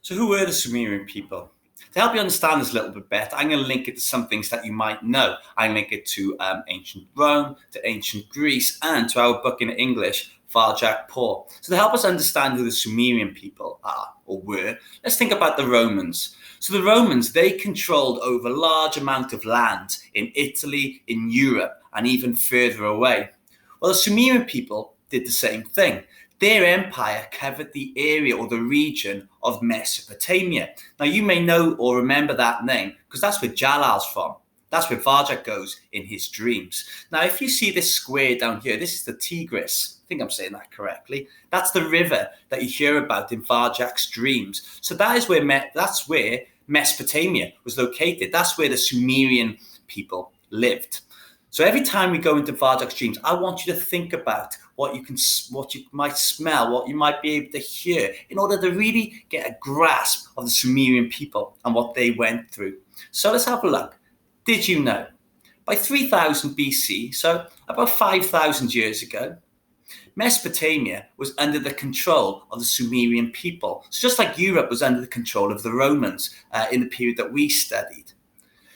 So who were the Sumerian people? To help you understand this a little bit better, I'm going to link it to some things that you might know. I link it to ancient Rome, to ancient Greece, and to our book in English, Varjak Poor. So to help us understand who the Sumerian people are or were, let's think about the Romans. So the Romans, they controlled over a large amount of land in Italy, in Europe, and even further away. Well, the Sumerian people did the same thing. Their empire covered the area or the region of Mesopotamia. Now, you may know or remember that name because that's where Jalal's from. That's where Varjak goes in his dreams. Now, if you see this square down here, this is the Tigris. I think I'm saying that correctly. That's the river that you hear about in Varjak's dreams. So that's where Mesopotamia was located. That's where the Sumerian people lived. So every time we go into Varjak's dreams, I want you to think about what you might smell, what you might be able to hear, in order to really get a grasp of the Sumerian people and what they went through. So let's have a look. Did you know? By 3000 BC, so about 5,000 years ago, Mesopotamia was under the control of the Sumerian people. So just like Europe was under the control of the Romans in the period that we studied.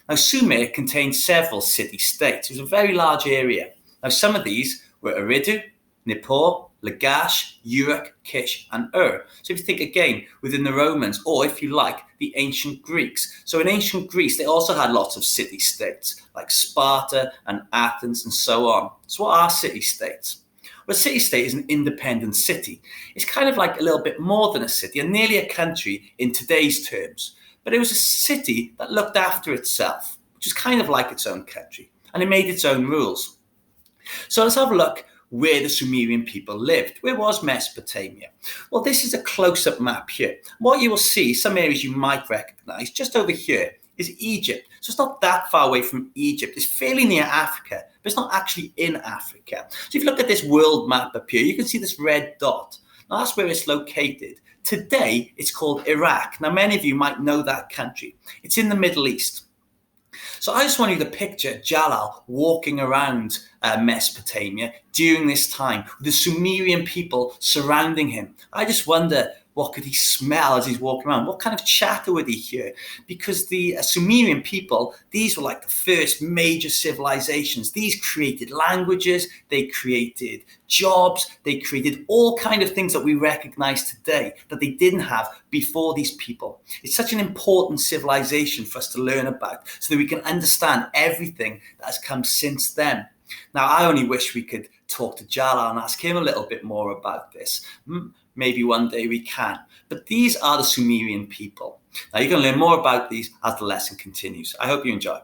Now, Sumer contained several city-states. It was a very large area. Now, some of these were Eridu, Nippur, Lagash, Uruk, Kish, and Ur. So if you think again within the Romans, or if you like, the ancient Greeks. So in ancient Greece, they also had lots of city-states like Sparta and Athens and so on. So what are city-states? Well, a city-state is an independent city. It's kind of like a little bit more than a city and nearly a country in today's terms. But it was a city that looked after itself, which is kind of like its own country, and it made its own rules. So let's have a look where the Sumerian people lived. Where was Mesopotamia? Well, this is a close-up map here. What you will see, some areas you might recognize, just over here is Egypt. So it's not that far away from Egypt. It's fairly near Africa, but it's not actually in Africa. So if you look at this world map up here, you can see this red dot. Now that's where it's located. Today, it's called Iraq. Now, many of you might know that country. It's in the Middle East. So I just want you to picture Jalal walking around Mesopotamia during this time, with the Sumerian people surrounding him. I just wonder, what could he smell as he's walking around? What kind of chatter would he hear? Because the Sumerian people, these were like the first major civilizations. These created languages, they created jobs, they created all kinds of things that we recognize today that they didn't have before these people. It's such an important civilization for us to learn about so that we can understand everything that has come since then. Now, I only wish we could talk to Jalal and ask him a little bit more about this. Maybe one day we can. But these are the Sumerian people. Now, you're going to learn more about these as the lesson continues. I hope you enjoy.